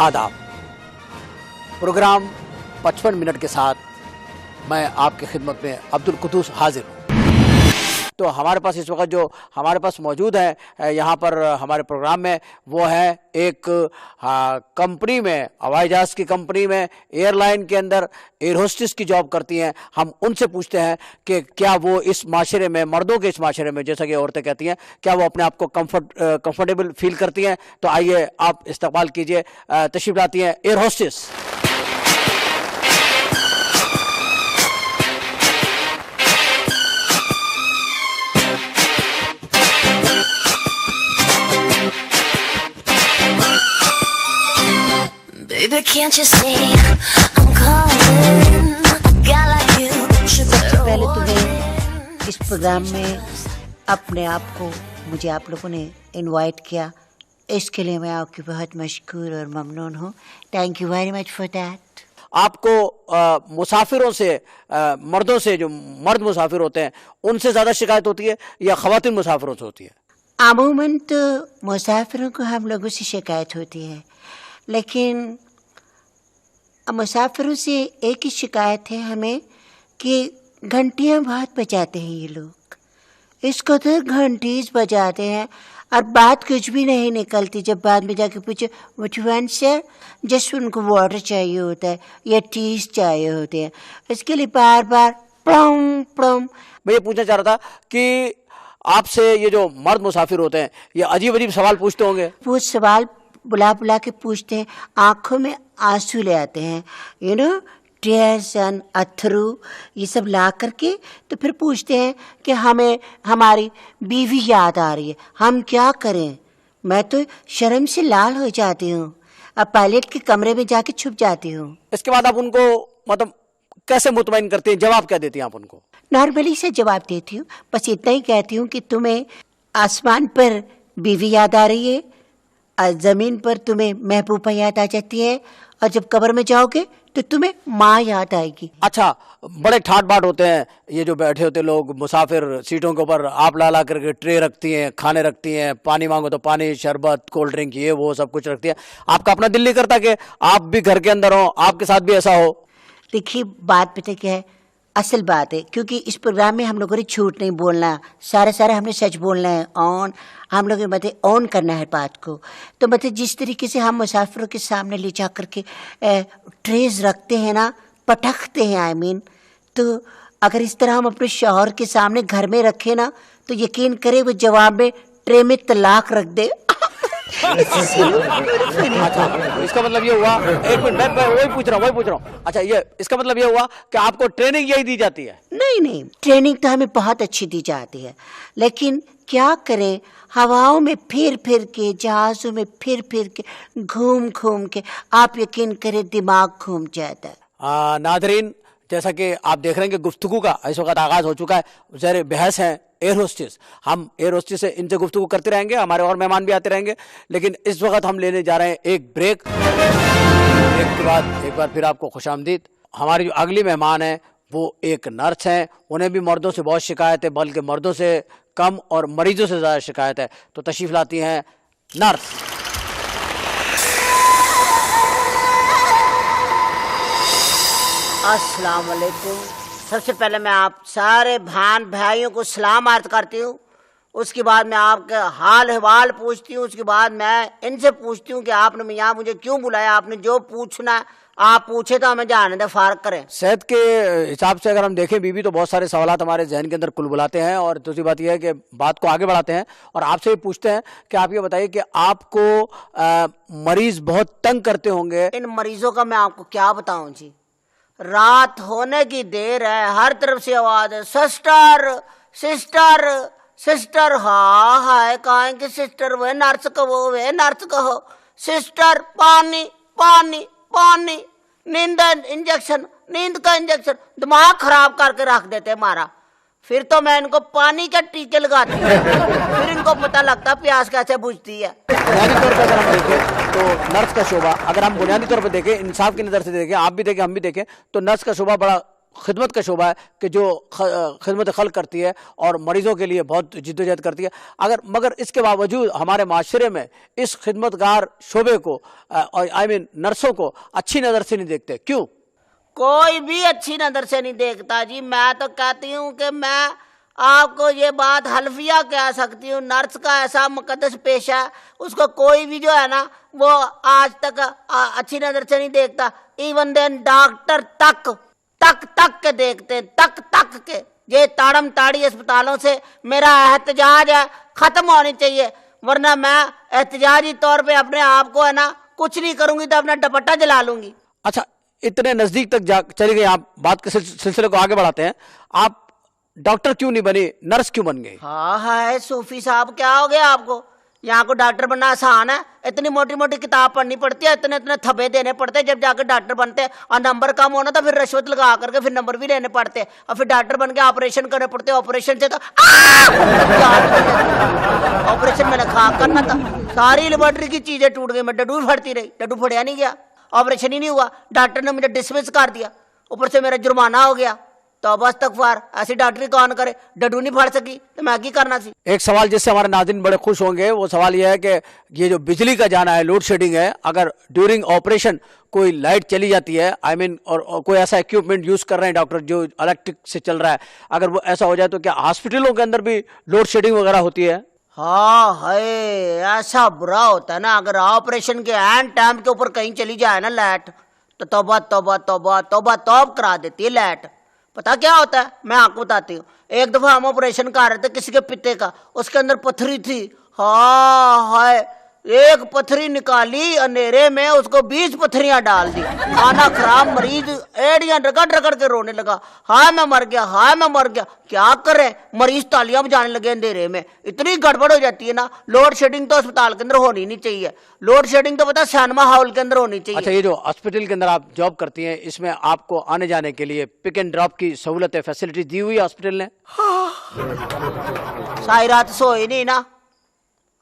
आदाब। Programme 55 minute के साथ मैं आपकी खिदमत में अब्दुल कुद्दूस हाजिर हूँ। तो हमारे पास इस वक्त जो हमारे पास मौजूद है यहाँ पर हमारे प्रोग्राम में, वो है एक कंपनी में, हवाई जहाज़ की कंपनी में, एयरलाइन के अंदर एयर होस्टेस की जॉब करती हैं। हम उनसे पूछते हैं कि क्या वो इस माशरे में, मर्दों के इस माशरे में, जैसा कि औरतें कहती हैं, क्या वो अपने आप को कंफर्टेबल फील करती हैं। तो आइए आप इस्तकबाल कीजिए, तशरीफ लाती हैं air hostess. Baby, can't you see I'm calling? A guy like you should सबसे पहले तुम्हें इस प्रोग्राम में अपने आप को, मुझे आप लोगों ने इनवाइट किया, इसके लिए मैं आपकी बहुत मशकूर और ममनून हूँ। Thank you very much for that. आपको मुसाफिरों से, मर्दों से, जो मर्द मुसाफिर होते हैं उनसे ज़्यादा शिकायत होती है या ख़वातीन मुसाफिरों से होती है? अमूमन तो मुसाफिरों को हम लोगों से शिकायत होती है, लेकिन मुसाफिरों से एक ही शिकायत है हमें कि घंटियाँ बहुत बजाते हैं ये लोग। इसको तो घंटीज बजाते हैं और बात कुछ भी नहीं निकलती। जब बाद में जाके पूछे what you want sir, just उनको वाटर चाहिए होता है या टीज चाहिए होते हैं, इसके लिए बार बार प्लम प्लम। मैं ये पूछना चाह रहा था कि आपसे ये जो मर्द मुसाफिर होते हैं ये अजीब अजीब सवाल पूछते होंगे। वो सवाल बुला बुला के पूछते हैं, आंखों में आंसू ले आते हैं, यू नो, टीयर्स एंड अथरू, ये सब ला करके तो फिर पूछते हैं कि हमें हमारी बीवी याद आ रही है, हम क्या करें। मैं तो शर्म से लाल हो जाती हूँ, अब पायलट के कमरे में जाके छुप जाती हूँ। इसके बाद आप उनको मतलब कैसे मुतमईन करती हैं, जवाब क्या देती हैं आप उनको? नॉर्मली से जवाब देती हूँ, बस इतना ही कहती हूँ कि तुम्हें आसमान पर बीवी याद आ रही है, ज़मीन पर तुम्हें महबूबा याद आ जाती है, और जब कब्र में जाओगे तो तुम्हें माँ याद आएगी। अच्छा, बड़े ठाट बाट होते हैं ये जो बैठे होते लोग मुसाफिर सीटों के ऊपर, आप ला ला करके ट्रे रखती हैं, खाने रखती हैं, पानी मांगो तो पानी, शरबत, कोल्ड ड्रिंक, ये वो सब कुछ रखती है। आपका अपना दिल नहीं करता कि आप भी घर के अंदर हो, आपके साथ भी ऐसा हो? देखिए, बात पता क्या है, असल बात है, क्योंकि इस प्रोग्राम में हम लोगों ने झूठ नहीं बोलना, सारे हमने सच बोलना है। ऑन हम लोग मतलब ऑन करना है बात को। तो मतलब जिस तरीके से हम मुसाफिरों के सामने ले जा करके ट्रेज रखते हैं ना, पटखते हैं, आई मीन, तो अगर इस तरह हम अपने शौहर के सामने घर में रखें ना, तो यकीन करें वो जवाब में ट्रे में तलाक रख दे। अच्छा, तो इसका मतलब ये हुआ, एक मिनट, मैं वही पूछ रहा हूँ। अच्छा, ये इसका मतलब ये हुआ कि आपको ट्रेनिंग यही दी जाती है? नहीं, ट्रेनिंग तो हमें बहुत अच्छी दी जाती है, लेकिन क्या करें, हवाओं में फिर के, जहाज़ों में फिर के, घूम के, आप यकीन करें दिमाग घूम जाता है। नादरीन, जैसा कि आप देख रहे हैं कि गुफ्तगू का इस वक्त आगाज हो चुका है, ज़र बहस है एयर होस्टेस। हम एयर होस्टेस से इनसे गुफ्तगू करते रहेंगे, हमारे और मेहमान भी आते रहेंगे, लेकिन इस वक्त हम लेने जा रहे हैं एक ब्रेक। ब्रेक के बाद एक बार फिर आपको खुशामदीद। हमारी जो अगली मेहमान है वो एक नर्स हैं, उन्हें भी मर्दों से बहुत शिकायत है, बल्कि मर्दों से कम और मरीजों से ज़्यादा शिकायत है। तो तशरीफ़ लाती हैं नर्स। अस्सलाम वालेकुम। सबसे पहले मैं आप सारे बहन भाइयों को सलाम अर्ज करती हूँ, उसके बाद मैं आपके हाल अहवाल पूछती हूँ, उसके बाद मैं इनसे पूछती हूँ कि आपने यहाँ मुझे क्यों बुलाया। आपने जो पूछना आप पूछे तो हमें जाने दे, फारग करें। सेहत के हिसाब से अगर हम देखें बीबी, तो बहुत सारे सवालात हमारे जहन के अंदर कुलबुलाते हैं, और दूसरी बात यह है कि बात को आगे बढ़ाते हैं और आपसे ये पूछते हैं कि आप ये बताइए कि आपको मरीज बहुत तंग करते होंगे। इन मरीजों का मैं आपको क्या बताऊँ जी, रात होने की देर है, हर तरफ से आवाज है, सिस्टर सिस्टर सिस्टर। हाँ, कहाँ की सिस्टर, वे नर्स कहो, वे नर्स कहो, सिस्टर, पानी पानी पानी, नींद इंजेक्शन, नींद का इंजेक्शन, दिमाग खराब करके रख देते हमारा। फिर तो मैं इनको पानी के टीके लगाती हूँ, फिर इनको पता लगता प्यास कैसे बुझती है। बुनियादी तौर पर अगर हम देखें तो नर्स का शोभा, अगर हम बुनियादी तौर पर देखें, इंसाफ की नज़र से देखें, आप भी देखें हम भी देखें, तो नर्स का शोभा बड़ा खिदमत का शोबा है कि जो खिदमत खल्क करती है और मरीज़ों के लिए बहुत जिद्दोजहद करती है। मगर इसके बावजूद हमारे माशरे में इस खिदमतगार शोबे को और नर्सों को अच्छी नज़र से नहीं देखते, क्यों? कोई भी अच्छी नज़र से नहीं देखता जी। मैं तो कहती हूँ कि मैं आपको ये बात हल्फिया कह सकती हूँ, नर्स का ऐसा मुकद्दस पेशा है, उसको कोई भी जो है ना वो आज तक अच्छी नज़र से नहीं देखता। इवन देन डॉक्टर तक के देखते हैं, तक के। ये ताड़म ताड़ी अस्पतालों से मेरा एहतजाज है, ख़त्म होनी चाहिए, वरना मैं एहतजाजी तौर पे अपने आप को है ना कुछ नहीं करूँगी तो अपना दुपट्टा जला लूँगी। अच्छा, इतने नज़दीक तक चली गई आप, बात के सिलसिले को आगे बढ़ाते हैं। आप डॉक्टर क्यों नहीं बनी, नर्स क्यों बन गई? हाँ सूफी साहब, क्या हो गया आपको? यहाँ को डॉक्टर बनना आसान है? इतनी मोटी मोटी किताब पढ़नी पड़ती है, इतने इतने थब्बे देने पड़ते हैं जब जाकर डॉक्टर बनते हैं, और नंबर कम होना तो फिर रिश्वत लगा करके फिर नंबर भी लेने पड़ते हैं, और फिर डॉक्टर बन के ऑपरेशन करने पड़ते हैं। ऑपरेशन से तो ऑपरेशन मैंने खा करना था, सारी लेबोरेटरी की चीजें टूट गई, मैं डड्डू फटती रही, डड्डू फटिया नहीं गया, ऑपरेशन ही नहीं हुआ, डॉक्टर ने मुझे डिसमिस कर दिया, ऊपर से मेरा जुर्माना हो गया। तो बस तकफार, ऐसी डॉक्टरी कौन करे? डड्डू नहीं फट सकी तो मैं की करना सी। एक सवाल जिससे हमारे नाज़रीन बड़े खुश होंगे, वो सवाल यह है कि ये जो बिजली का जाना है, लोड शेडिंग है, अगर ड्यूरिंग ऑपरेशन कोई लाइट चली जाती है, और कोई ऐसा इक्विपमेंट यूज कर रहे हैं डॉक्टर जो इलेक्ट्रिक से चल रहा है, अगर वो ऐसा हो जाए तो क्या हॉस्पिटलों के अंदर भी लोड शेडिंग वगैरह होती है? हाँ है, ऐसा बुरा होता है ना, अगर ऑपरेशन के एंड टाइम के ऊपर कहीं चली जाए ना लाइट, तो तौबा तौबा तौबा तौबा तौब करा देती है लाइट। पता क्या होता है, मैं आपको बताती हूँ। एक दफा हम ऑपरेशन कर रहे थे किसी के पित्ते का, उसके अंदर पथरी थी। हाँ हाय, एक पथरी निकाली अंधेरे में, उसको 20 पथरियां डाल दी, खाना खराब, मरीज एड़ियां रगड़ के रोने लगा, हाय मैं मर गया, हाय मैं मर गया। क्या करे, मरीज तालियां बजाने लगे अंधेरे में। इतनी गड़बड़ हो जाती है ना। लोड शेडिंग तो अस्पताल के अंदर होनी नहीं चाहिए, लोड शेडिंग तो पता सिनेमा हॉल के अंदर होनी चाहिए। अच्छा, ये जो हॉस्पिटल के अंदर आप जॉब करती हैं, इसमें आपको आने जाने के लिए पिक एंड ड्रॉप की सहूलत फैसिलिटी दी हुई है हॉस्पिटल ने? सारी रात सोई नहीं ना,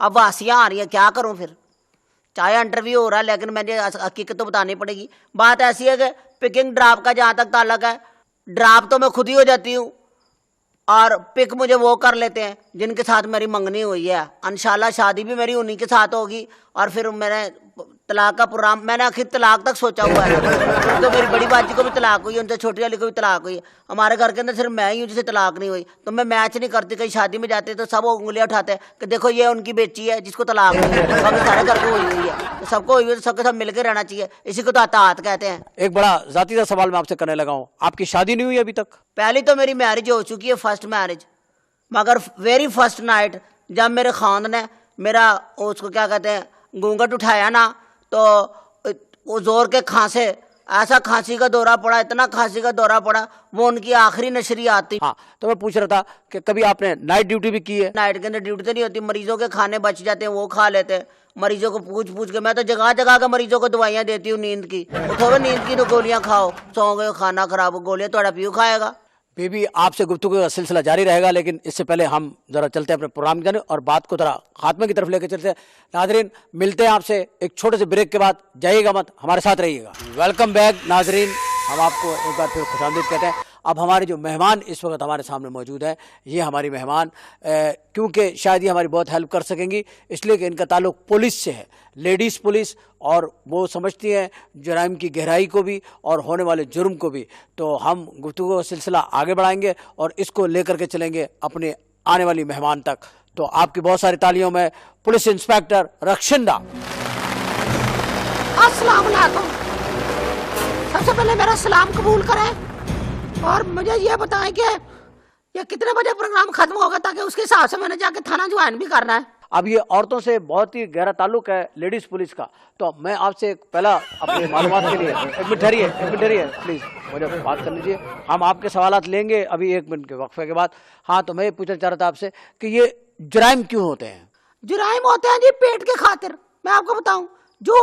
अब वासियाँ आ रही हैं, क्या करूं फिर? चाहे इंटरव्यू हो रहा है, लेकिन मुझे हकीकत तो बतानी पड़ेगी। बात ऐसी है कि पिकिंग ड्रॉप का जहाँ तक ताल्लुक है, ड्रॉप तो मैं खुद ही हो जाती हूँ, और पिक मुझे वो कर लेते हैं जिनके साथ मेरी मंगनी हुई है। इंशाल्लाह शादी भी मेरी उन्हीं के साथ होगी, और फिर मैंने तलाक का प्रोग्राम, मैंने आखिर तलाक तक सोचा हुआ है। तो मेरी बड़ी बाजी को भी तलाक हुई, उनसे छोटी वाली को भी तलाक हुई। हमारे घर के अंदर सिर्फ मैं ही हूँ जिसे तलाक नहीं हुई। तो मैं मैच नहीं करती, कहीं शादी में जाते तो सब उंगलियां उठाते हैं कि देखो ये उनकी बेची है जिसको तलाक हुई है, बाकी सारे घर को हुई है, तो सबको हुई है, तो सबके सब मिलकर रहना चाहिए, इसी को तो अतात कहते हैं। एक बड़ा जाती सा सवाल मैं आपसे करने लगा हूँ, आपकी शादी नहीं हुई अभी तक? पहली तो मेरी मैरिज हो चुकी है, फर्स्ट मैरिज, मगर वेरी फर्स्ट नाइट जब मेरे खान ने मेरा उसको क्या कहते हैं घूंघट उठाया ना, तो वो जोर के खांसे, ऐसा खांसी का दौरा पड़ा, इतना खांसी का दौरा पड़ा, वो उनकी आखिरी नशरियात थी। हाँ, तो मैं पूछ रहा था कि कभी आपने नाइट ड्यूटी भी की है? नाइट के अंदर ड्यूटी तो नहीं होती, मरीजों के खाने बच जाते हैं वो खा लेते हैं, मरीजों को पूछ के मैं तो जगह जगह के मरीजों को दवाइयाँ देती हूँ नींद की। उठोगे नींद की तो गोलियाँ खाओ, सोओगे खाना खराब, गोलियाँ थोड़ा पीऊ खाएगा। बेबी, आपसे गुफ्तगू का सिलसिला जारी रहेगा, लेकिन इससे पहले हम जरा चलते हैं अपने प्रोग्राम जाने और बात को जरा खात्मे की तरफ लेकर चलते हैं। नाजरीन, मिलते हैं आपसे एक छोटे से ब्रेक के बाद, जाइएगा मत, हमारे साथ रहिएगा। वेलकम बैक नाजरीन, हम आपको एक बार फिर खुशामदीद कहते हैं। अब हमारे जो मेहमान इस वक्त हमारे सामने मौजूद है, ये हमारी मेहमान क्योंकि शायद ये हमारी बहुत हेल्प कर सकेंगी, इसलिए कि इनका ताल्लुक पुलिस से है, लेडीज़ पुलिस, और वो समझती हैं जराइम की गहराई को भी और होने वाले जुर्म को भी। तो हम गुफ्तगू का सिलसिला आगे बढ़ाएंगे और इसको लेकर के चलेंगे अपने आने वाली मेहमान तक। तो आपकी बहुत सारी तालियों में पुलिस इंस्पेक्टर रक्षिंदा। अस्सलाम वालेकुम। सबसे पहले मेरा सलाम कबूल करें और मुझे ये बताएं कि ये कितने बजे प्रोग्राम खत्म होगा, ताकि उसके हिसाब से मैंने जाके थाना ज्वाइन भी करना है। अब ये औरतों से बहुत ही गहरा ताल्लुक है लेडीज़ पुलिस का, तो मैं आपसे पहला अपने मालूमात के लिए एक मिनट ठहरिए प्लीज़, मुझे बात कर लीजिए। हम आपके सवालात लेंगे अभी 1 मिनट के वक्फे के बाद। हाँ, तो मैं ये पूछना चाह रहा था आपसे कि ये जुराइम क्यों होते हैं? जुराइम होते हैं जी पेट के खातिर। मैं आपको बताऊं, जो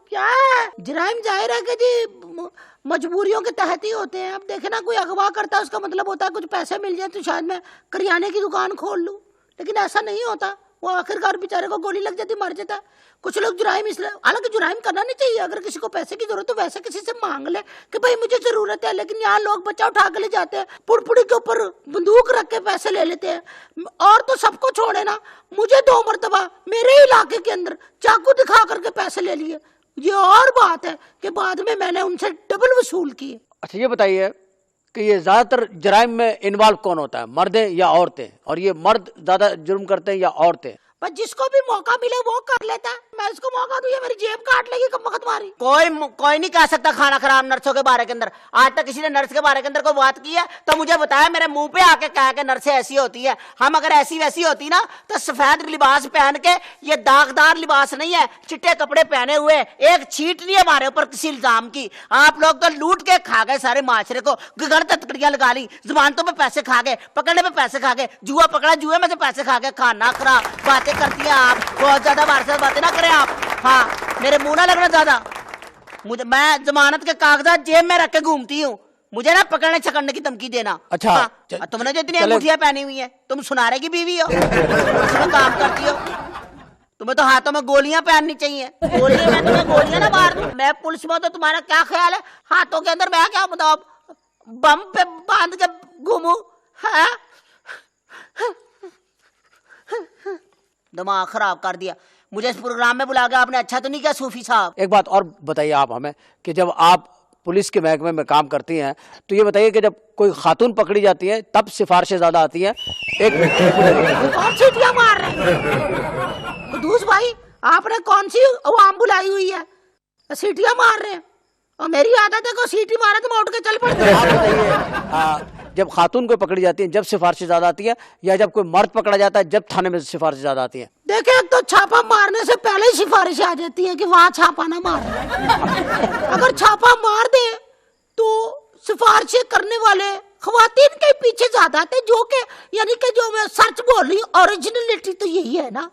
क्या है जुराइम, जाहिर है कि जी मजबूरियों के तहत ही होते हैं। अब देखे ना, कोई अगवा करता है, उसका मतलब होता है कुछ पैसे मिल जाए तो शायद मैं करियाने की दुकान खोल लूं, लेकिन ऐसा नहीं होता। वो आखिरकार बेचारे को गोली लग जाती, मर जाता है। कुछ लोग जुराइम इसलिए, हालांकि जुराइम करना नहीं चाहिए, अगर किसी को पैसे की जरूरत है तो वैसे किसी से मांग ले कि भाई मुझे जरूरत है, लेकिन यहाँ लोग बच्चा उठा के ले जाते हैं, पुड़पुड़ी के ऊपर बंदूक रख के पैसे ले लेते हैं। और तो सबको छोड़े ना, मुझे 2 मरतबा मेरे इलाके के अंदर चाकू दिखा करके पैसे ले लिए। ये और बात है कि बाद में मैंने उनसे डबल वसूल किए। अच्छा ये बताइए कि ये ज्यादातर जराइम में इन्वॉल्व कौन होता है, मर्द या औरतें? और ये मर्द ज्यादा जुर्म करते हैं या औरतें? पर जिसको भी मौका मिले वो कर लेता है। मैं इसको मौका दूं, ये मेरी जेब काट लेगी कब वक्त मारी। कोई नहीं कह सकता खाना खराब नर्सों के बारे के अंदर। आज तक किसी ने नर्स के बारे के अंदर कोई बात की है तो मुझे बताया, मेरे मुंह पे आके कहा कि नर्सें ऐसी होती है। हम अगर ऐसी वैसी होती ना तो सफेद लिबास पहन के, ये दागदार लिबास नहीं है, चिट्टे कपड़े पहने हुए, एक छीट नहीं हमारे ऊपर किसी इल्जाम की। आप लोग तो लूट के खा गए सारे माशरे को, गगन तकड़ियां लगा ली, जमानतों पे पैसे खा गए, पकड़ने पे पैसे खा गए, जुआ पकड़ा, जुए में से पैसे खा गए। खाना खराब बातें करती हैं आप, बहुत ज्यादा हमारे साथ बातें ना करें आप। हाँ, मेरे मुंह ना लगना ज्यादा। मैं जमानत के कागजात जेब में रख के घूमती हूँ, मुझे ना पकड़ने छकड़ने की धमकी देना। अच्छा, हाँ, तुमने जो इतनी अंगूठियां पहनी हुई है, तुम सुनारे की बीवी हो, इसमें काम करती हो। तुम्हें तो हाथों में गोलियां पहननी चाहिए। गोलियां, मैं तुम्हें गोलियां ना मार दूं। मैं पुलिस में, तो तुम्हारा क्या ख्याल है हाथों के अंदर मैं क्या बताऊं, बम पे बांध के घूमू? हाँ, दिमाग खराब कर दिया। मुझे इस प्रोग्राम में बुला के आपने अच्छा तो नहीं किया सूफी साहब। एक बात और बताइए आप हमें कि जब आप पुलिस के महकमे में काम करती हैं तो ये बताइए कि जब कोई खातून पकड़ी जाती है तब सिफारिशें ज्यादा आती हैं? कौन सी सीटियां मार रहे हैं कुदूस भाई, आपने कौन सी अवाम बुलाई हुई है, सीटियां मार रहे हैं? और मेरी आदत है को सीटी मारे तो मैं उठ के चल पड़ती हूं। जब खातून कोई पकड़ी जाती है जब सिफारिशें ज्यादा आती है, या जब कोई मर्द पकड़ा जाता है जब थाने में सिफारिशें ज्यादा आती है? देखिए, एक तो छापा मारने से पहले ही सिफारिशें आ जाती है कि वहां छापा ना मार। अगर छापा मार दे तो सिफारिशें करने वाले खवातीन के पीछे ज्यादा आते, जो कि यानी कि जो मैं सच बोल रही हूँ, ओरिजिनलिटी तो यही है ना।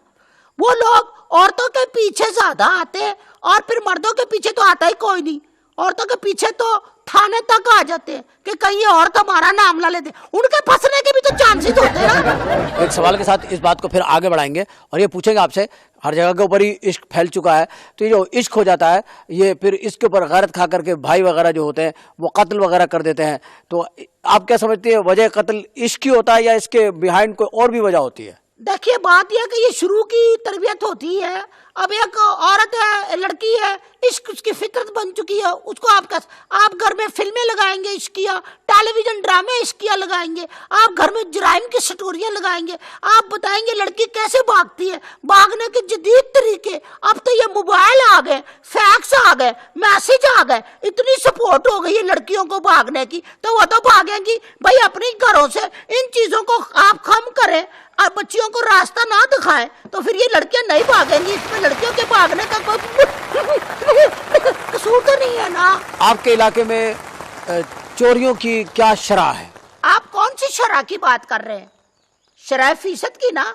वो लोग औरतों के पीछे ज्यादा आते और फिर मर्दों के पीछे तो आता ही कोई नहीं। औरतों के पीछे तो थाने तक आ जाते हैं कि कहीं औरत हमारा नाम ला लेते, उनके फंसने के भी तो चांसेस होते हैं ना। एक सवाल के साथ इस बात को फिर आगे बढ़ाएंगे और ये पूछेंगे आपसे, हर जगह के ऊपर ही इश्क फैल चुका है, तो ये जो इश्क हो जाता है ये फिर इसके ऊपर गैरत खा करके भाई वगैरह जो होते हैं वो कत्ल वगैरह कर देते हैं, तो आप क्या समझते हैं वजह कत्ल इश्क ही होता है या इसके बिहाइंड कोई और भी वजह होती है? देखिए, बात यह कि ये शुरू की तरबियत होती है। अब एक औरत है, लड़की है, इश्क उसकी फितरत बन चुकी है, उसको आप घर में फिल्में लगाएंगे इश्किया, टेलीविजन ड्रामे इश्किया लगाएंगे, आप घर में जराइम की स्टोरियां लगाएंगे, आप बताएंगे लड़की कैसे भागती है, भागने के जदीद तरीके। अब तो ये मोबाइल आ गए, फैक्स आ गए, मैसेज आ गए, इतनी सपोर्ट हो गई है लड़कियों को भागने की, तो वो तो भागेंगी भाई अपने घरों से। इन चीजों को आप कम करें और बच्चियों को रास्ता ना दिखाएं तो फिर ये लड़कियां नहीं भागेंगी। इसमें लड़कियों के भागने का कोई कसूर तो नहीं है ना। आपके इलाके में चोरियों की क्या शरह है? आप कौन सी शरह की बात कर रहे हैं? शरह फीसद की ना,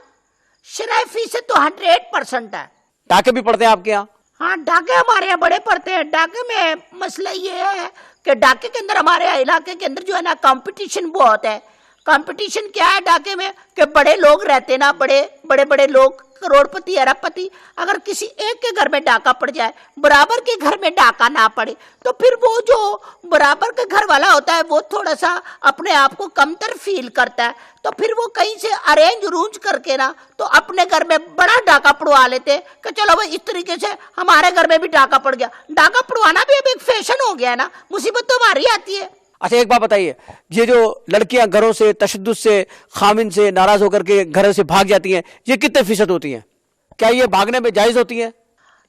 शरह फीसद तो 100% है। डाके भी पड़ते हैं आपके यहाँ? हाँ, डाके हमारे यहाँ बड़े पड़ते हैं। डाके में मसला ये है कि डाके के अंदर हमारे इलाके के अंदर जो है ना कंपटीशन बहुत है। कंपटीशन क्या है डाके में कि बड़े लोग रहते ना, बड़े लोग, करोड़पति, अरबपति, अगर किसी एक के घर में डाका पड़ जाए, बराबर के घर में डाका ना पड़े, तो फिर वो जो बराबर के घर वाला होता है वो थोड़ा सा अपने आप को कमतर फील करता है, तो फिर वो कहीं से अरेंज रूंज करके ना तो अपने घर में बड़ा डाका पड़वा लेते कि चलो भाई इस तरीके से हमारे घर में भी डाका पड़ गया। डाका पड़वाना भी अब एक फैशन हो गया है ना, मुसीबत तो हमारी आती है। अच्छा एक बात बताइए, ये जो लड़कियां घरों से तशद्दुद से, खामिन से नाराज होकर के घर से भाग जाती हैं, ये कितने फीसद होती हैं? क्या ये भागने में जायज होती है?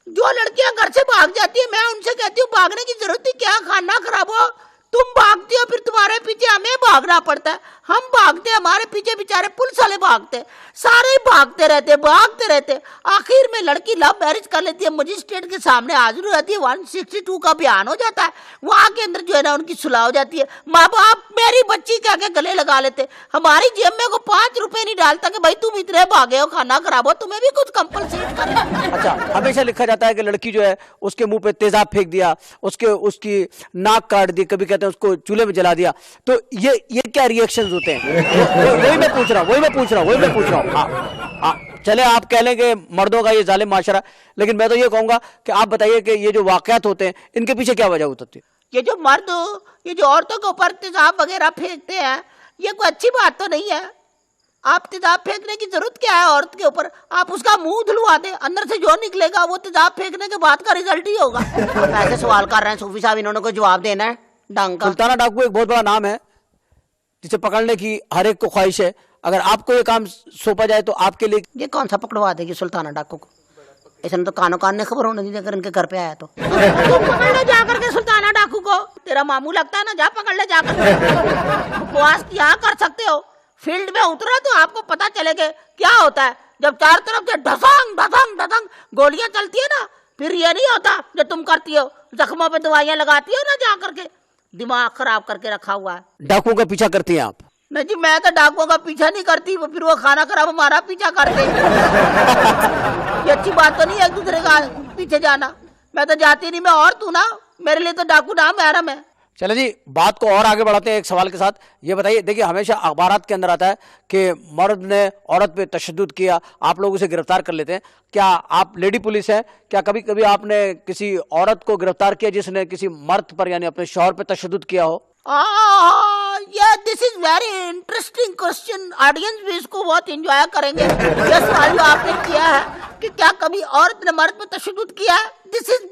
जो लड़कियां घर से भाग जाती है, मैं उनसे कहती हूँ भागने की जरूरत ही क्या, खाना खराब हो, तुम भागती हो फिर तुम्हारे पीछे हमें भागना पड़ता है। हम भागते, हमारे पीछे बेचारे पुलिस वाले भागते, सारे ही भागते रहते। आखिर में लड़की लव मैरिज कर लेती है, मजिस्ट्रेट के सामने हाजिर हो जाती है, 162 का बयान हो जाता है, वहां के अंदर जो है ना उनकी सुलह हो जाती है। माँ बाप मेरी बच्ची के आगे गले लगा लेते, हमारी जेब में को 5 रुपए नहीं डालता कि भाई तुम इतने भागे हो, खाना खराब हो, तुम्हें भी कुछ कंपलसेट करें। अच्छा, हमेशा लिखा जाता है कि लड़की जो है उसके मुंह पे तेजाब फेंक दिया, उसकी नाक काट दी, कभी कहते हैं उसको चूल्हे में जला दिया, तो ये क्या रिएक्शंस होते हैं? वही मैं पूछ रहा हूँ। हाँ, चले आप कह लें कि मर्दों का ये जालिम माशरा, लेकिन मैं तो ये कहूंगा कि आप बताइए कि ये जो वाकयात होते हैं इनके पीछे क्या वजह होती है? ये जो मर्द ये जो औरतों के ऊपर तेजाब वगैरह फेंकते हैं, ये कोई अच्छी बात तो नहीं है। आप तेजाब फेंकने की जरूरत क्या है औरत के ऊपर? आप उसका मुंह धुलवा दें, अंदर से जो निकलेगा वो तेजाब फेंकने के बाद का रिजल्ट ही होगा। ऐसे सवाल कर रहे हैं सूफी साहब, इन्होंने कोई जवाब देना है ढंग का। सुल्ताना डाकू एक बहुत बड़ा नाम है जिसे पकड़ने की हर एक को ख्वाहिश है। अगर आपको ये काम सौंपा जाए तो आपके लिए ये कौन सा पकड़वा देगी सुल्ताना डाकू को? इसने तो कानों कान ने खबर होने दी अगर इनके घर पे आया तो। तू पकड़ ले जाकर के सुल्ताना डाकू को, तेरा मामू लगता है ना, जा पकड़ ले जाकर के। बकवास यहाँ कर सकते हो, फील्ड में उतरो तो आपको पता चलेगा क्या होता है। जब चार तरफ से ढसंग ढसंग ढसंग गोलियां चलती है ना, फिर ये नहीं होता जो तुम करती हो, जख्मों पे दवाइयां लगाती हो ना, जा करके दिमाग खराब करके रखा हुआ है। डाकुओं का पीछा करती हैं आप? नहीं जी, मैं तो डाकुओं का पीछा नहीं करती, वो फिर वो खाना खराब हमारा पीछा करते। ये अच्छी बात तो नहीं है एक दूसरे का पीछे जाना। मैं तो जाती नहीं, मैं और तू ना, मेरे लिए तो डाकू नाम है मैं। चले जी, बात को और आगे बढ़ाते हैं एक सवाल के साथ। ये बताइए, देखिए हमेशा अखबारात के अंदर आता है कि मर्द ने औरत पे तशद्दुद किया, आप लोग उसे गिरफ्तार कर लेते हैं। क्या आप लेडी पुलिस हैं? क्या कभी कभी आपने किसी औरत को गिरफ्तार किया जिसने किसी मर्द पर यानी अपने शौहर पे तशद्दुद किया हो? This is very interesting question. Audience भी इसको बहुत एंजॉय करेंगे। ये सवाल जो आपने किया है कि क्या कभी औरत ने मर्द पे तशद्दुद किया है, दिस इज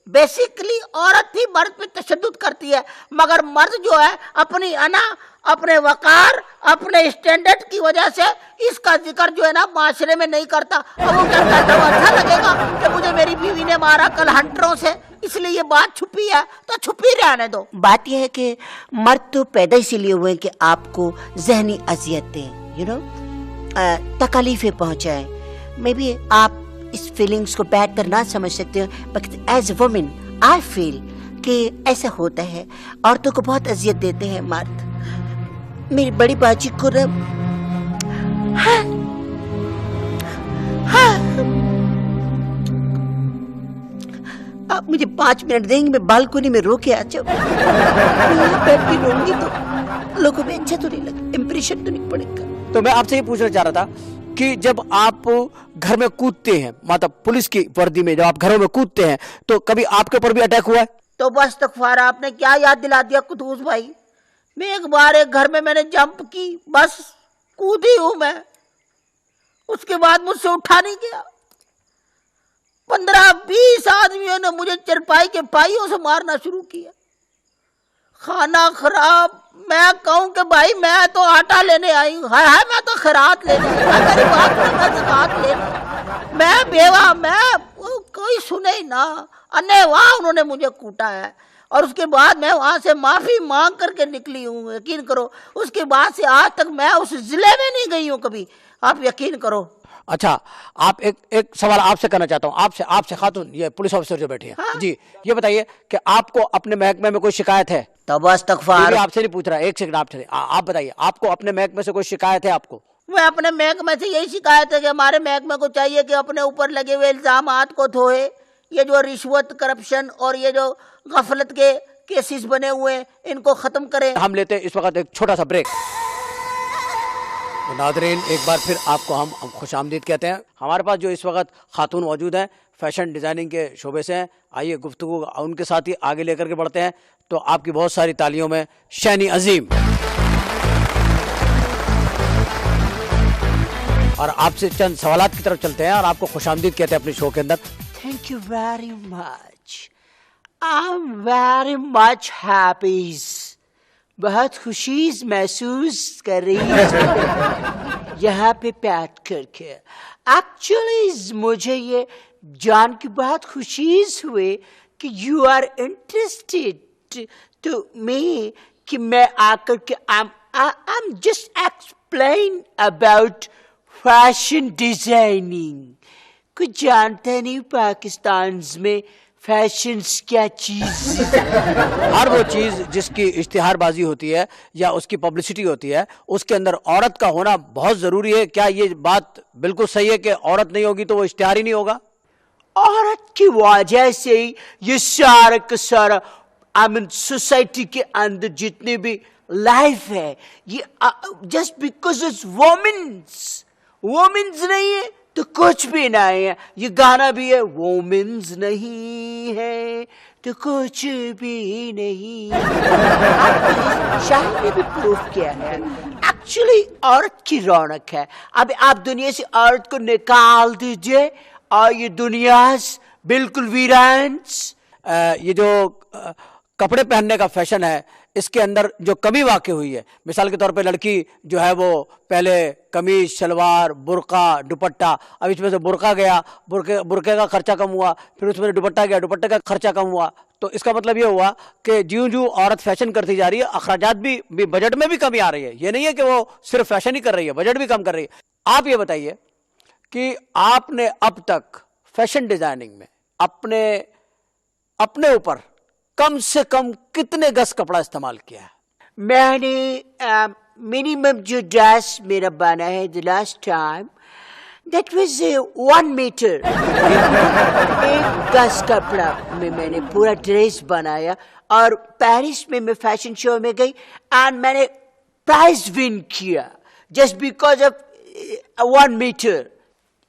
बेसिकली औरत ही मर्द पे तशद्दुद करती है, मगर मर्द जो है अपनी अना, अपने वकार, अपने स्टैंडर्ड की वजह से इसका जिक्र जो है ना माशरे में नहीं करता। अब वो क्या कहता है, अच्छा लगेगा कि मुझे मेरी बीवी ने मारा कल हंटरों से, इसलिए ये बात छुपी है तो छुपी रहने दो। बात यह है कि मर्द तो पैदा इसीलिए हुए कि आपको जहनी अजियतें तकलीफें पहुंचाए। मे बी आप इस फीलिंग्स को बैठ कर ना समझ सकते हो, but as a women I feel कि ऐसा होता है, औरतों को बहुत अजियत देते हैं मर्द। मेरी बड़ी बाजी को आप मुझे 5 मिनट देंगे, मैं बालकोनी में रो के आ जाऊं। बैठ के रोऊंगी तो लोगों में अच्छा तो नहीं लगे, इम्प्रेशन तो नहीं पड़ेगा। तो मैं आपसे ये पूछना चाह रहा था कि जब आप घर में कूदते हैं, मतलब पुलिस की वर्दी में जब आप घरों में कूदते हैं, तो कभी आपके ऊपर भी अटैक हुआ है? तो बस तकफार, आपने क्या याद दिला दिया कुतूस भाई। मैं एक बार एक घर में मैंने जंप की, बस कूदी हूं मैं, उसके बाद मुझसे उठा नहीं गया। 15-20 आदमियों ने मुझे चरपाई के पाइयों से मारना शुरू किया। खाना खराब। मैं कहूं कि भाई मैं तो आटा लेने आई हूँ, हाय हाय मैं तो खैरात लेने मेरी बात में मैं ज़कात लेने, मैं बेवा, मैं कोई सुने ही ना, अन्यवाह उन्होंने मुझे कूटा है। और उसके बाद मैं वहां से माफी मांग करके निकली हूँ, यकीन करो। उसके बाद से आज तक मैं उस जिले में नहीं गई हूँ कभी, आप यकीन करो। अच्छा, आप एक सवाल आपसे करना चाहता हूँ, आपसे खातून, ये पुलिस ऑफिसर जो बैठे हैं, हाँ? जी ये बताइए कि आपको अपने महकमे में कोई शिकायत है? तब इस्तग़फ़ार। आपसे नहीं पूछ रहा, एक सेकंड आप बताइए, आपको अपने महकमे से कोई शिकायत है आपको? मैं अपने महकमे से यही शिकायत है कि हमारे महकमे को चाहिए कि अपने ऊपर लगे हुए इल्जामात को धोए। ये जो रिश्वत, करप्शन और ये जो गफलत के केसेस बने हुए हैं, इनको खत्म करें। हम लेते हैं इस वक्त एक छोटा सा ब्रेक। तो नादरीन, एक बार फिर आपको हम खुशामदीद कहते हैं। हमारे पास जो इस वक्त खातून मौजूद हैं, फैशन डिज़ाइनिंग के शोबे से हैं। आइए गुफ्तगू उनके साथ ही आगे लेकर के बढ़ते हैं। तो आपकी बहुत सारी तालियों में शैनी अजीम। और आपसे चंद सवालात की तरफ चलते हैं और आपको खुशामदीद कहते हैं अपने शो के अंदर। Thank you very much, I am very much happy, बहुत खुशी महसूस कर रही हूँ यहाँ पे बैठ करके। एक्चुअली मुझे ये जान के बहुत खुशी हुई कि you are interested to me, कि मैं आकर के I am just explain about fashion designing. कुछ जानते नहीं पाकिस्तान में फैशन क्या चीज। हर वो चीज जिसकी इश्तिहारबाजी होती है या उसकी पब्लिसिटी होती है, उसके अंदर औरत का होना बहुत जरूरी है। क्या ये बात बिल्कुल सही है कि औरत नहीं होगी तो वो इश्तिहार ही नहीं होगा? औरत की वजह से ये सारा का सारा सोसाइटी के अंदर जितने भी लाइफ है, ये just because it's women's, women's नहीं है तो कुछ भी नहीं है। ये गाना भी है, वोमेन्स नहीं है तो कुछ भी नहीं। शायद ने भी प्रूफ किया है एक्चुअली औरत की रौनक है। अब आप दुनिया से औरत को निकाल दीजिए और ये दुनिया बिल्कुल वीरान। ये जो कपड़े पहनने का फैशन है, इसके अंदर जो कमी वाक़ई हुई है, मिसाल के तौर पे लड़की जो है वो पहले कमीज, शलवार, बुर्का, दुपट्टा, अब इसमें से बुर्का गया, बुर्के का खर्चा कम हुआ, फिर उसमें दुपट्टा गया, दुपट्टे का खर्चा कम हुआ। तो इसका मतलब ये हुआ कि ज्यों ज्यों औरत फैशन करती जा रही है, अखराजात भी बजट में भी कमी आ रही है। ये नहीं है कि वो सिर्फ फैशन ही कर रही है, बजट भी कम कर रही है। आप ये बताइए कि आपने अब तक फैशन डिजाइनिंग में अपने ऊपर कम से कम कितने गज कपड़ा इस्तेमाल किया है? मैंने मिनिमम जो ड्रेस मेरा बना है the last time that was 1 metre. 1 गज कपड़ा में मैंने पूरा ड्रेस बनाया और पेरिस में मैं फैशन शो में गई एंड मैंने प्राइज विन किया just because of 1 metre.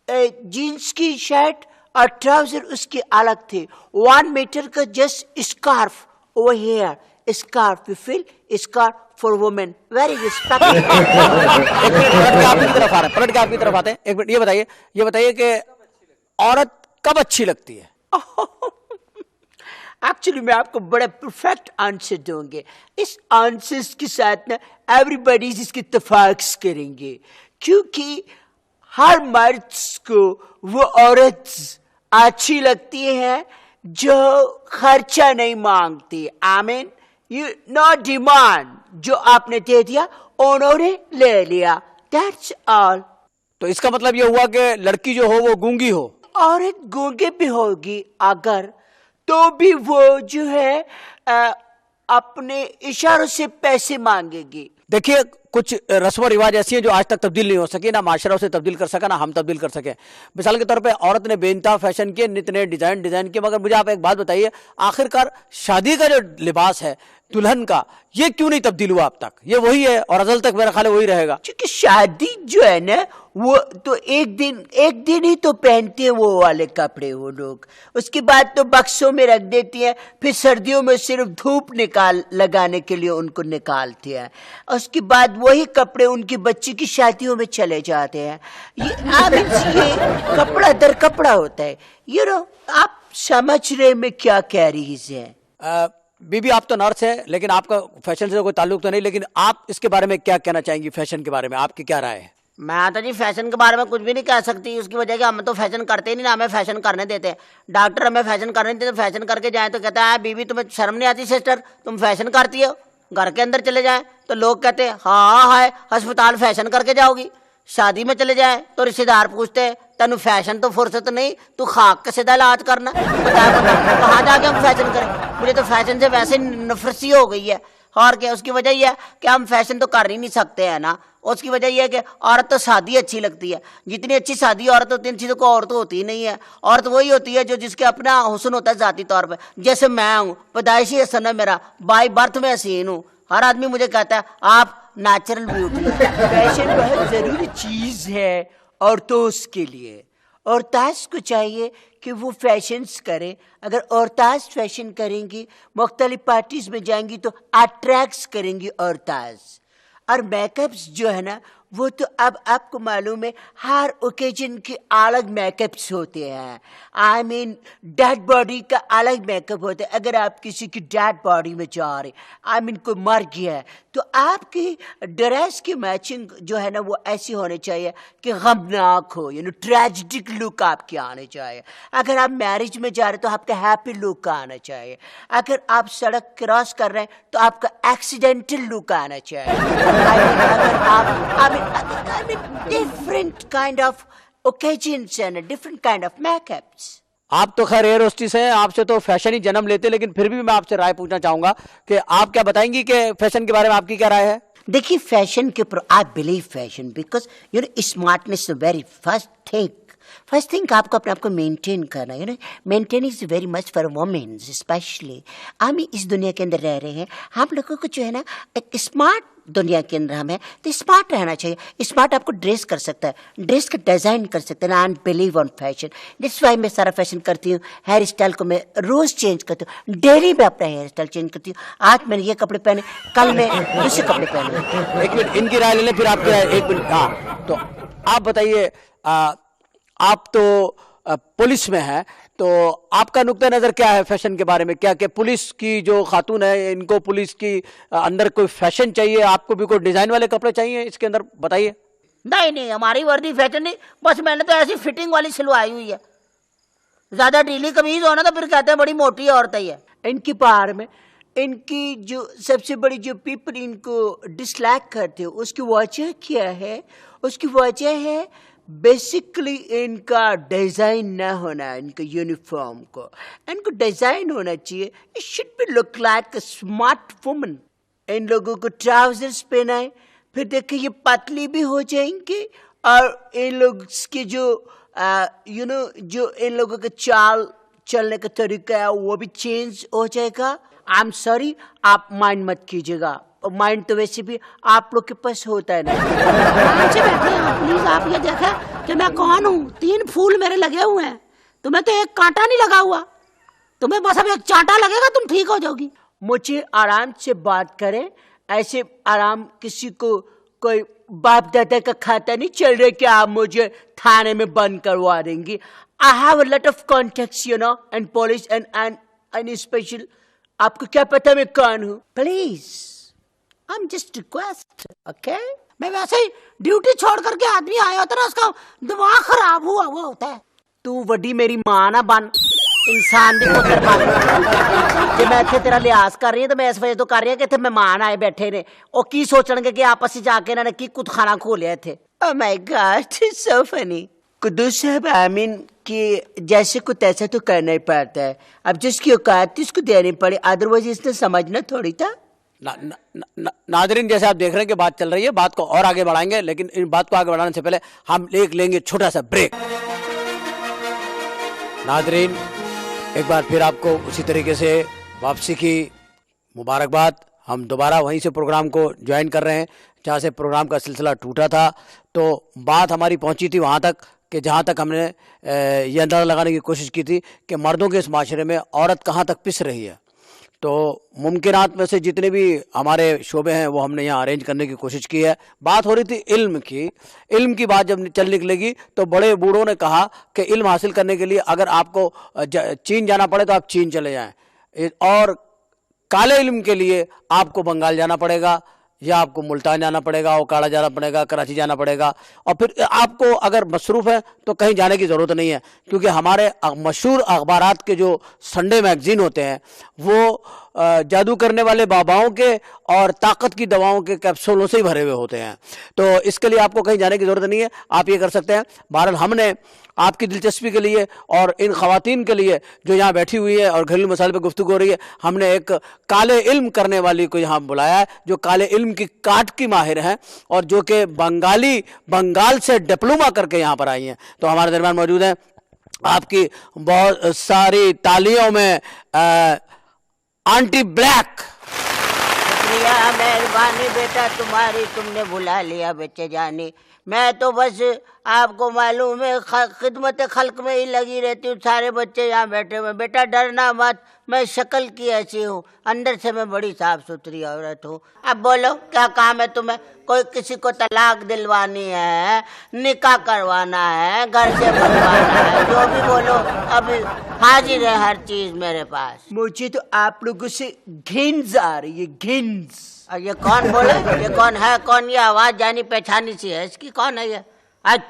Jeans की शर्ट और ट्राउजर उसके अलग थे। 1 मीटर का just scarf over here, scarf you feel, scarf for women, very respected. पलट के आपकी तरफ आते हैं। एक मिनट, ये बताइए कि औरत कब अच्छी लगती है? एक्चुअली मैं आपको बड़ा परफेक्ट आंसर दूंगे। इस आंसर के साथ ना एवरीबॉडी इसके इत्तेफाक करेंगे, क्योंकि हर मर्द को वो औरत अच्छी लगती है जो खर्चा नहीं मांगती। I mean you know demand, जो आपने दे दिया उन्होंने ले लिया, दैट्स ऑल। तो इसका मतलब ये हुआ कि लड़की जो हो वो गूंगी हो? औरत गूंगे भी होगी अगर, तो भी वो जो है अपने इशारों से पैसे मांगेगी। देखिए, कुछ रस्म रिवाज ऐसी हैं जो आज तक तब्दील नहीं हो सकी, ना माशरा उसे तब्दील कर सका, ना हम तब्दील कर सके। मिसाल के तौर पे औरत ने बेइंतहा फैशन किए, नित नए डिजाइन किए, मगर मुझे आप एक बात बताइए, आखिरकार शादी का जो लिबास है दुल्हन का, ये क्यों नहीं तब्दील हुआ अब तक? ये वही है और अजल तक मेरा ख्याल है वही रहेगा। क्योंकि शादी जो है ना वो तो एक दिन ही तो पहनते हैं वो वाले कपड़े वो लोग, उसके बाद तो बक्सों में रख देती हैं, फिर सर्दियों में सिर्फ धूप लगाने के लिए उनको निकालते हैं, उसके बाद वही कपड़े उनकी बच्ची की शादियों में चले जाते हैं। ये कपड़ा दर कपड़ा होता है, यू नो। आप समझ रहे मैं क्या कह रही है? बीबी, आप तो नर्स है, लेकिन आपका फैशन से कोई ताल्लुक तो नहीं, लेकिन आप इसके बारे में क्या कहना चाहेंगी? फैशन के बारे में आपकी क्या राय है? मैं तो जी फैशन के बारे में कुछ भी नहीं कह सकती, उसकी वजह कि हम तो फैशन करते ही नहीं ना, हमें फैशन करने देते। डॉक्टर हमें फैशन करने देते, फैशन करके जाए तो कहता है बीबी तुम्हें शर्म नहीं आती सिस्टर, तुम फैशन करती हो? घर के अंदर चले जाए तो लोग कहते हैं हाँ है, अस्पताल फैशन करके जाओगी। शादी में चले जाए तो रिश्तेदार पूछते हैं तेन फैशन तो फुर्सत नहीं, तू खाक के सीधा इलाज करना। बता कहाँ जाके हम फैशन करें? मुझे तो फैशन से वैसे नफरसी हो गई है। और क्या, उसकी वजह यह है कि हम फैशन तो कर ही नहीं सकते हैं ना। उसकी वजह यह है कि औरत तो शादी अच्छी लगती है, जितनी अच्छी शादी औरत होती है चीज़ों को औरत होती ही नहीं है। औरत वही होती है जो जिसके अपना हुस्न होता है ज़ाती तौर पर। जैसे मैं हूँ, पैदाइशी हसन है मेरा, बाई बर्थ में हसीन हूँ। हर आदमी मुझे कहता है आप नेचुरल ब्यूटी। फैशन बहुत ज़रूरी चीज़ है औरतों के लिए। औरताज को चाहिए कि वो फैशंस करें। अगर औरताज फैशन करेंगी, मुख्तलिफ पार्टीज में जाएंगी तो अट्रैक्ट करेंगी औरताज। और मेकअप्स जो है ना वो तो अब आपको मालूम है हर ओकेजन के अलग मेकअप्स होते हैं। आई मीन डेड बॉडी का अलग मेकअप होता है। अगर आप किसी की डेड बॉडी में जा रहे, आई मीन कोई मर गया है, तो आपकी ड्रेस की मैचिंग जो है ना वो ऐसी होनी चाहिए कि गमनाक हो, यानी ट्रेजिक लुक आपके आने चाहिए। अगर आप मैरिज में जा रहे तो आपका हैप्पी लुक आना चाहिए। अगर आप सड़क क्रॉस कर रहे हैं तो आपका एक्सीडेंटल लुक आना चाहिए। अगर आप I mean, different kind of occasions and different kind of makeups. आप तो खैर एयर होस्टेस हैं, आपसे तो फैशन ही जन्म लेते, लेकिन फिर भी मैं आपसे राय पूछना चाहूंगा कि आप क्या बताएंगी कि फैशन के बारे में आपकी क्या राय है? देखिए, फैशन के ऊपर I believe fashion because you know smartness the very first thing. First thing आपको अपने आप को मेंटेन करना है ना, maintain is very much for women specially. हम इस दुनिया के अंदर रह रहे हैं, हम लोगों को जो है ना एक स्मार्ट दुनिया के अंदर हम है, तो स्मार्ट रहना चाहिए। स्मार्ट आपको ड्रेस कर सकता है, ड्रेस का डिज़ाइन कर सकते हैं। I believe on fashion, this why मैं सारा फैशन करती हूँ। हेयर स्टाइल को मैं रोज़ चेंज करती हूँ, डेली मैं अपना हेयर स्टाइल चेंज करती हूँ। आज मैंने ये कपड़े पहने, कल मैं दूसरे कपड़े पहने। एक मिनट इनकी राय ले लें, फिर आपकी राय। एक मिनट, हाँ, तो आप बताइए, आप तो पुलिस में हैं, तो आपका नुक्ता नज़र क्या है फैशन के बारे में? क्या कि पुलिस की जो खातून है, इनको पुलिस की अंदर कोई फैशन चाहिए, आपको भी कोई डिज़ाइन वाले कपड़े चाहिए इसके अंदर? बताइए। नहीं, हमारी वर्दी फैशन नहीं, बस मैंने तो ऐसी फिटिंग वाली सिलवाई हुई है। ज़्यादा ढीली कमीज हो ना तो फिर कहते हैं बड़ी मोटी औरत है। इनके बारे में, इनकी जो सबसे बड़ी जो पीपल इनको डिसलाइक करते हो उसकी वजह क्या है? उसकी वजह है बेसिकली इनका डिज़ाइन ना होना, इनका यूनिफॉर्म को। इनको डिज़ाइन होना चाहिए, it should be look like a smart woman. इन लोगों को ट्राउजर्स पहनाए, फिर देखिए ये पतली भी हो जाएंगे, और इन लोग की जो जो इन लोगों का चाल चलने का तरीका है वो भी चेंज हो जाएगा। आई एम सॉरी, आप माइंड मत कीजिएगा, माइंड तो वैसे भी आप लोग के पास होता है ना। आराम से बैठे हैं प्लीज। आप ये देखें कि मैं कौन हूँ। 3 फूल मेरे लगे हुए हैं, तुम्हें तो एक कांटा नहीं लगा हुआ, तुम्हें बस अब एक चांटा लगेगा, तुम ठीक हो जाओगी। मुझे आराम से बात करें, ऐसे आराम किसी को कोई बाप दादा का खाता नहीं चल रहा कि आप मुझे थाने में बंद करवा देंगी। I have a lot of contacts you know and police and special. आपको क्या पता मैं कौन हूँ? Please I am just request, okay. मैं वैसे ही ड्यूटी छोड़ करके आदमी आया होता ना, उसका दिमाग खराब हुआ वो होता है। तू वड्डी मेरी मां ना बन, इंसान दी पुत्र बन। जे मैं इत्थे तेरा लिहाज कर रही हूं तो मैं इस वजह तो कर रही हूं कि इत्थे मेहमान आए बैठे ने, ओ की सोचणगे कि आपस में जाके इन्होंने की कुतखाना खोलिया इत्थे। Oh my God, it's so funny. Quddus साहब, आई मीन कि जैसे को तैसा तो करना ही पड़ता है। अब जिसकी औकात थी उसको देनी पड़ी, अदरवाइज इसने समझना थोड़ी था। नादरीन, जैसे आप देख रहे हैं कि बात चल रही है, बात को और आगे बढ़ाएंगे, लेकिन इन बात को आगे बढ़ाने से पहले हम लेंगे छोटा सा ब्रेक। नादरीन, एक बार फिर आपको उसी तरीके से वापसी की मुबारकबाद। हम दोबारा वहीं से प्रोग्राम को ज्वाइन कर रहे हैं जहाँ से प्रोग्राम का सिलसिला टूटा था। तो बात हमारी पहुँची थी वहाँ तक कि जहाँ तक हमने ये अंदाज़ा लगाने की कोशिश की थी कि मर्दों के इस माशरे में औरत कहाँ तक पिस रही है। तो मुमकिनात में से जितने भी हमारे शोबे हैं वो हमने यहाँ अरेंज करने की कोशिश की है। बात हो रही थी इल्म की। इल्म की बात जब चल निकलेगी तो बड़े बूढ़ों ने कहा कि इल्म हासिल करने के लिए अगर आपको चीन जाना पड़े तो आप चीन चले जाएं, और काले इल्म के लिए आपको बंगाल जाना पड़ेगा, या आपको मुल्तान जाना पड़ेगा, ओकाड़ा जाना पड़ेगा, कराची जाना पड़ेगा, और फिर आपको अगर मसरूफ़ है तो कहीं जाने की ज़रूरत नहीं है, क्योंकि हमारे मशहूर अखबारात के जो संडे मैगज़ीन होते हैं वो जादू करने वाले बाबाओं के और ताकत की दवाओं के कैप्सूलों से ही भरे हुए होते हैं। तो इसके लिए आपको कहीं जाने की ज़रूरत नहीं है, आप ये कर सकते हैं। बहरहाल हमने आपकी दिलचस्पी के लिए और इन ख़वातीन के लिए जो यहाँ बैठी हुई है और घरेलू मसाले पर गुफ्तगू हो रही है, हमने एक काले इल्म करने वाली को यहाँ बुलाया है, जो काले इल्म की काट की माहिर हैं और जो कि बंगाल से डिप्लोमा करके यहाँ पर आई हैं। तो हमारे दरमियान मौजूद हैं। आपकी बहुत सारी तालियों में आंटी ब्लैक। शुक्रिया, मेहरबानी बेटा तुम्हारी, तुमने बुला लिया बच्चे जानी। मैं तो बस आपको मालूम है खिदमत खल्क में ही लगी रहती हूँ। सारे बच्चे यहाँ बैठे हुए। बेटा डरना मत, मैं शक्ल की ऐसी हूँ, अंदर से मैं बड़ी साफ सुथरी औरत हूँ। अब बोलो क्या काम है तुम्हें? कोई किसी को तलाक दिलवानी है, निकाह करवाना है, घर से बनवाना है, जो भी बोलो अभी हाजिर है हर चीज मेरे पास। मुझे तो आप लोगों से घिन्स आ रही है, घिन्स। और ये कौन बोले? ये कौन है? कौन? ये आवाज जानी पहचानी सी है इसकी। कौन है ये? आज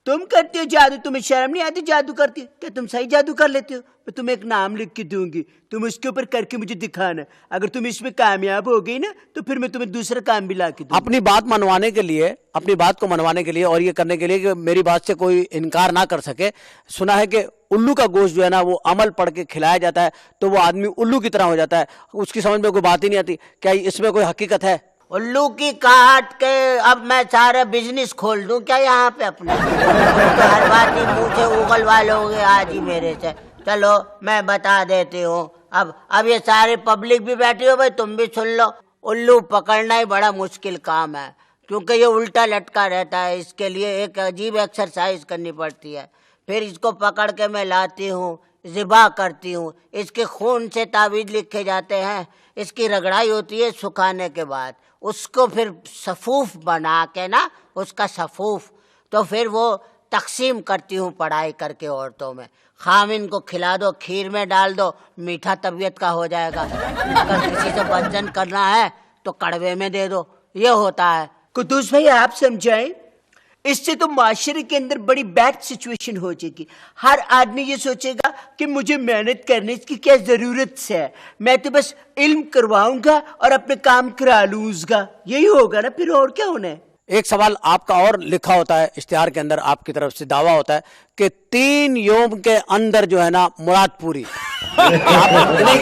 तुम करते हो जादू, तुम्हें शर्म नहीं आती जादू करती? क्या तुम सही जादू कर लेते हो? मैं तुम्हें एक नाम लिख के दूंगी, तुम उसके ऊपर करके मुझे दिखाना। अगर तुम इसमें कामयाब हो गई ना तो फिर मैं तुम्हें दूसरा काम भी ला के दूंगी। अपनी बात मनवाने के लिए, अपनी बात को मनवाने के लिए और ये करने के लिए कि मेरी बात से कोई इनकार ना कर सके। सुना है कि उल्लू का गोश्त जो है ना वो अमल पढ़ के खिलाया जाता है तो वो आदमी उल्लू की तरह हो जाता है, उसकी समझ में कोई बात ही नहीं आती। क्या इसमें कोई हकीकत है? उल्लू की काट के अब मैं सारा बिजनेस खोल दूं क्या यहाँ पे अपना? तो हर बात ही मुंह से उगलवा लोगे आज ही मेरे से। चलो मैं बता देती हूँ। अब ये सारी पब्लिक भी बैठी हो भाई, तुम भी सुन लो। उल्लू पकड़ना ही बड़ा मुश्किल काम है, क्योंकि ये उल्टा लटका रहता है। इसके लिए एक अजीब एक्सरसाइज करनी पड़ती है। फिर इसको पकड़ के मैं लाती हूँ, ज़िबा करती हूँ। इसके खून से तावीज़ लिखे जाते हैं। इसकी रगड़ाई होती है सुखाने के बाद। उसको फिर सफ़ूफ बना के ना, उसका सफ़ूफ, तो फिर वो तकसीम करती हूँ पढ़ाई करके औरतों में। खामिन को खिला दो, खीर में डाल दो, मीठा तबीयत का हो जाएगा। अगर किसी से बदजन करना है तो कड़वे में दे दो। ये होता है। कुद्दूस भाई आप समझाएं, इससे तो माशरे के अंदर बड़ी बैड सिचुएशन हो जाएगी। हर आदमी ये सोचेगा कि मुझे मेहनत करने की क्या जरूरत है, मैं तो बस इल्म करवाऊंगा और अपने काम करा लूंगा। यही होगा ना, फिर और क्या होना है। एक सवाल आपका और लिखा होता है इश्तिहार के अंदर, आपकी तरफ से दावा होता है कि 3 यौम के अंदर जो है ना मुराद पूरी।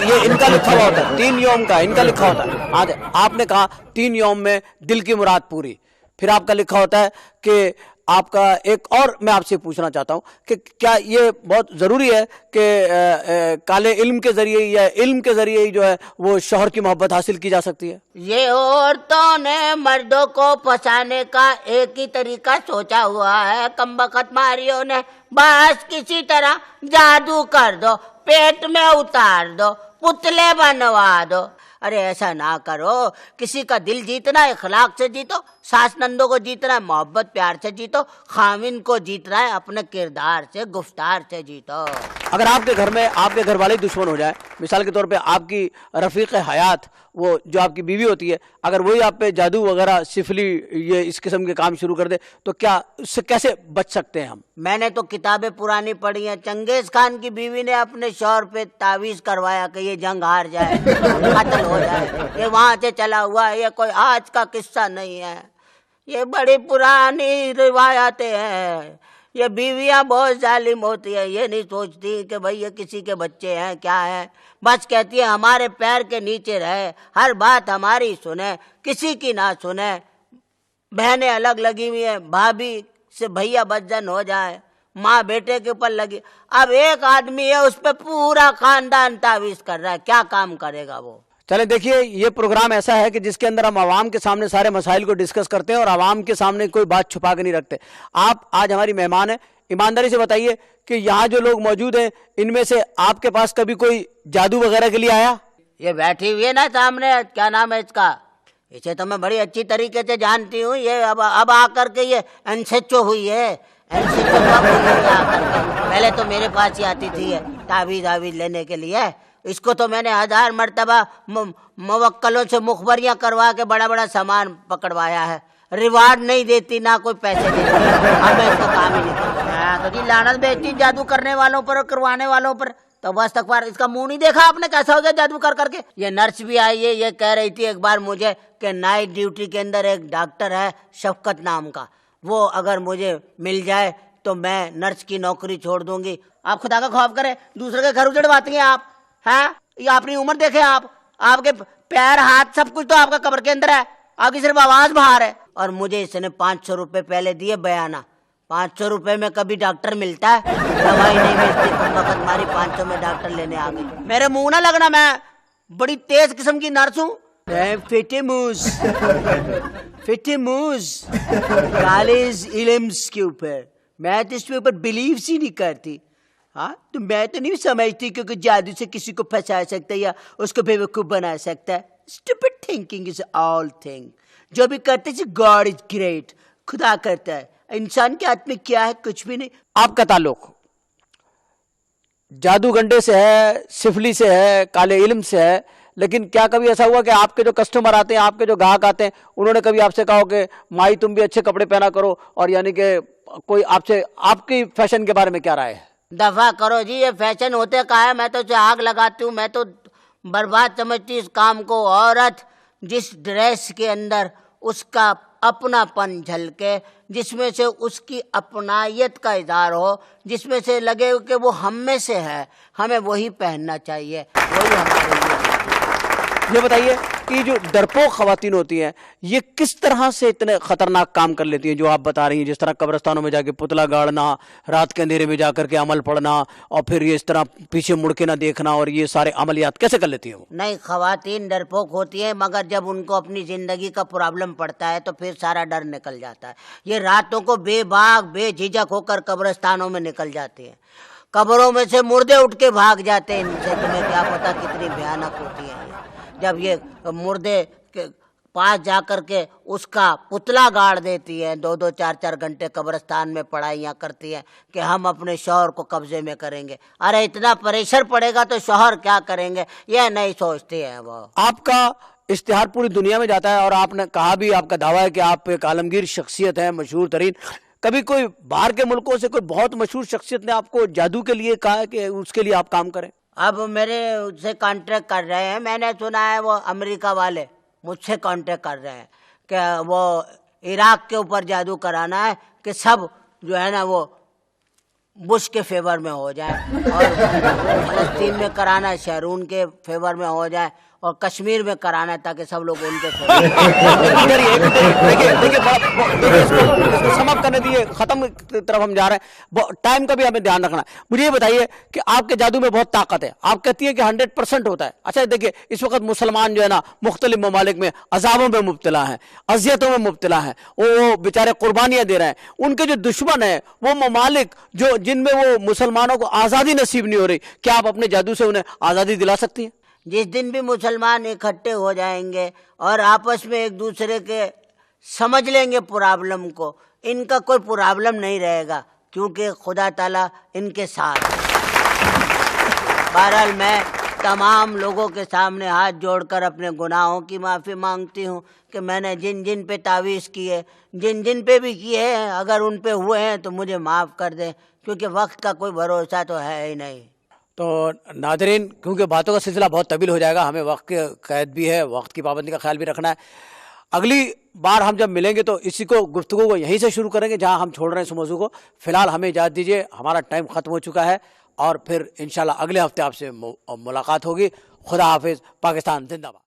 ये इनका लिखा हुआ होता है, 3 यौम का इनका लिखा होता है। आज आपने कहा 3 यौम में दिल की मुराद पूरी। फिर आपका लिखा होता है कि आपका एक और मैं आपसे पूछना चाहता हूं कि क्या ये बहुत ज़रूरी है कि काले इल्म के ज़रिए या इल्म के ज़रिए ही जो है वो शौहर की मोहब्बत हासिल की जा सकती है? ये औरतों ने मर्दों को फंसाने का एक ही तरीका सोचा हुआ है कमबख्त मारियों ने। बस किसी तरह जादू कर दो, पेट में उतार दो, पुतले बनवा दो। अरे ऐसा ना करो। किसी का दिल जीतना है इखलाक से जीतो, सास नंदों को जीतना है मोहब्बत प्यार से जीतो, खामिन को जीतना है अपने किरदार से, गुफ्तार से जीतो। अगर आपके घर में आपके घर वाले ही दुश्मन हो जाए, मिसाल के तौर पे आपकी रफ़ीक हयात, वो जो आपकी बीवी होती है, अगर वही आप पे जादू वगैरह सिफली ये इस किस्म के काम शुरू कर दे, तो क्या उससे कैसे बच सकते हैं हम? मैंने तो किताबें पुरानी पढ़ी हैं। चंगेज खान की बीवी ने अपने शौहर पे तावीज़ करवाया कि ये जंग हार जाए, कत्ल हो जाए। ये वहाँ से चला हुआ है, ये कोई आज का किस्सा नहीं है। ये बड़ी पुरानी रिवायतें हैं। ये बीवियाँ बहुत जालिम होती है, ये नहीं सोचती कि भाई ये किसी के बच्चे हैं क्या है। बस कहती है हमारे पैर के नीचे रहे, हर बात हमारी सुने, किसी की ना सुने। बहनें अलग लगी हुई हैं, भाभी से भैया बदजन हो जाए, माँ बेटे के ऊपर लगी। अब एक आदमी है, उस पर पूरा खानदान तावीज़ कर रहा है, क्या काम करेगा वो? चले देखिए, ये प्रोग्राम ऐसा है कि जिसके अंदर हम आवाम के सामने सारे मसाइल को डिस्कस करते हैं और आवाम के सामने कोई बात छुपा के नहीं रखते। आप आज हमारी मेहमान हैं, ईमानदारी से बताइए कि यहाँ जो लोग मौजूद हैं, इनमें से आपके पास कभी कोई जादू वगैरह के लिए आया? ये बैठी हुई है ना सामने, क्या नाम है इसका, इसे तो मैं बड़ी अच्छी तरीके से जानती हूँ। ये अब आकर के ये एनसेचो हुई है। एनसेचो कब हुई है आकर के? पहले तो मेरे पास ही आती थी तावीज़ लेने के लिए। इसको तो मैंने 1000 मरतबा मुवक्कलों से मुखबरियाँ करवा के बड़ा बड़ा सामान पकड़वाया है। रिवार्ड नहीं देती, ना कोई पैसे देती। अब मैं इसका काम ही नहीं करता। तो जी लानत भेजती जादू करने वालों पर और करवाने वालों पर। तो बस तक बार इसका मुंह नहीं देखा आपने, कैसा हो गया जादू कर करके। ये नर्स भी आई है, ये कह रही थी एक बार मुझे कि नाइट ड्यूटी के अंदर एक डॉक्टर है शफकत नाम का, वो अगर मुझे मिल जाए तो मैं नर्स की नौकरी छोड़ दूंगी। आप खुदा का खौफ करें, दूसरे के घर उजड़वाती हैं आप, हैं? ये अपनी उम्र देखे आप, आपके पैर हाथ सब कुछ तो आपका कब्र के अंदर है, आपकी सिर्फ आवाज बाहर है। और मुझे इसने 500 रुपए पहले दिए बयाना। 500 रुपए में कभी डॉक्टर मिलता है? दवाई नहीं मिलती, वक्त मारी 500 में डॉक्टर लेने आ गई। मेरे मुंह ना लगना, मैं बड़ी तेज किस्म की नर्स हूँ। फिटेमूज कॉलेज इल्म्स के ऊपर मैं तो इसके ऊपर बिलीव ही नहीं करती। हाँ, तो मैं तो नहीं समझती क्योंकि जादू से किसी को फंसा सकता है या उसको बेवकूफ बना सकता है। Stupid thinking is all thing. जो भी करते हैं गॉड इज ग्रेट, खुदा करता है। इंसान के हाथ में क्या है? कुछ भी नहीं। आपका ताल्लुक जादूगंडे से है, सिफली से है, काले इल्म से है, लेकिन क्या कभी ऐसा हुआ कि आपके जो कस्टमर आते हैं, आपके जो ग्राहक आते हैं, उन्होंने कभी आपसे कहा हो कि माई तुम भी अच्छे कपड़े पहना करो, और यानी कि कोई आपसे आपकी फैशन के बारे में क्या राय है? दफा करो जी, ये फैशन होते कहा है? मैं तो उसे आग लगाती हूँ, मैं तो बर्बाद समझती इस काम को। औरत जिस ड्रेस के अंदर उसका अपनापन झलके, जिसमें से उसकी अपनायत का इज़हार हो, जिसमें से लगे कि वो हम में से है, हमें वही पहनना चाहिए, वही हमारे लिए। ये बताइए कि जो डरपोक खवातीन होती हैं ये किस तरह से इतने खतरनाक काम कर लेती हैं जो आप बता रही हैं, जिस तरह कब्रिस्तानों में जाके पुतला गाड़ना, रात के अंधेरे में जाकर के अमल पढ़ना और फिर ये इस तरह पीछे मुड़ के ना देखना, और ये सारे अमलियात कैसे कर लेती हैं वो? नहीं, खवातीन डरपोक होती है, मगर जब उनको अपनी जिंदगी का प्रॉब्लम पड़ता है तो फिर सारा डर निकल जाता है। ये रातों को बेबाक बेझिझक होकर कब्रिस्तानों में निकल जाती है, कब्रों में से मुर्दे उठ के भाग जाते हैं इनसे। तुम्हें क्या पता कितनी भयानक होती है ये। जब ये मुर्दे के पास जाकर के उसका पुतला गाड़ देती है, 2-2 4-4 घंटे कब्रिस्तान में पढ़ाइयाँ करती है कि हम अपने शौहर को कब्जे में करेंगे। अरे इतना प्रेशर पड़ेगा तो शौहर क्या करेंगे, यह नहीं सोचती है वो। आपका इश्तिहार पूरी दुनिया में जाता है और आपने कहा भी, आपका दावा है कि आप एक आलमगीर शख्सियत है, मशहूर तरीन। कभी कोई बाहर के मुल्कों से कोई बहुत मशहूर शख्सियत ने आपको जादू के लिए कहा है कि उसके लिए आप काम करें? अब मेरे उससे कॉन्ट्रैक्ट कर रहे हैं, मैंने सुना है वो अमेरिका वाले मुझसे कॉन्ट्रैक्ट कर रहे हैं कि वो इराक के ऊपर जादू कराना है कि सब जो है ना वो बुश के फेवर में हो जाए, और फलस्तीन में कराना है शहरून के फेवर में हो जाए, और कश्मीर में कराना है ताकि सब लोग उनके फेवर में। देखिए इसको समाप्त करने दिए, खत्म की तरफ हम जा रहे हैं, टाइम का भी हमें ध्यान रखना है। मुझे ये बताइए कि आपके जादू में बहुत ताकत है, आप कहती हैं कि 100% होता है। अच्छा देखिए, इस वक्त मुसलमान जो है ना मुख्तलिफ ममालिक में अजाबों में मुब्तला हैं, अजियतों में मुब्तला हैं, वो बेचारे कुर्बानियां दे रहे हैं। उनके जो दुश्मन है वो ममालिक जो जिनमें वो मुसलमानों को आज़ादी नसीब नहीं हो रही, क्या आप अपने जादू से उन्हें आज़ादी दिला सकती हैं? जिस दिन भी मुसलमान इकट्ठे हो जाएंगे और आपस में एक दूसरे के समझ लेंगे प्रॉब्लम को, इनका कोई प्रॉब्लम नहीं रहेगा, क्योंकि खुदा ताला इनके साथ है। बहरहाल मैं तमाम लोगों के सामने हाथ जोड़कर अपने गुनाहों की माफ़ी मांगती हूँ कि मैंने जिन जिन पे तावीज़ किए, जिन जिन पे भी किए हैं, अगर उन पे हुए हैं तो मुझे माफ़ कर दें, क्योंकि वक्त का कोई भरोसा तो है ही नहीं। तो नादरीन, क्योंकि बातों का सिलसिला बहुत तवील हो जाएगा, हमें वक्त की कैद भी है, वक्त की पाबंदी का ख्याल भी रखना है। अगली बार हम जब मिलेंगे तो इसी को गुफ्तगू को यहीं से शुरू करेंगे जहां हम छोड़ रहे हैं इस मौजू को। फिलहाल हमें इजाज़त दीजिए, हमारा टाइम ख़त्म हो चुका है, और फिर इंशाल्लाह अगले हफ्ते आपसे मुलाकात होगी। खुदा हाफिज़। पाकिस्तान जिंदाबाद।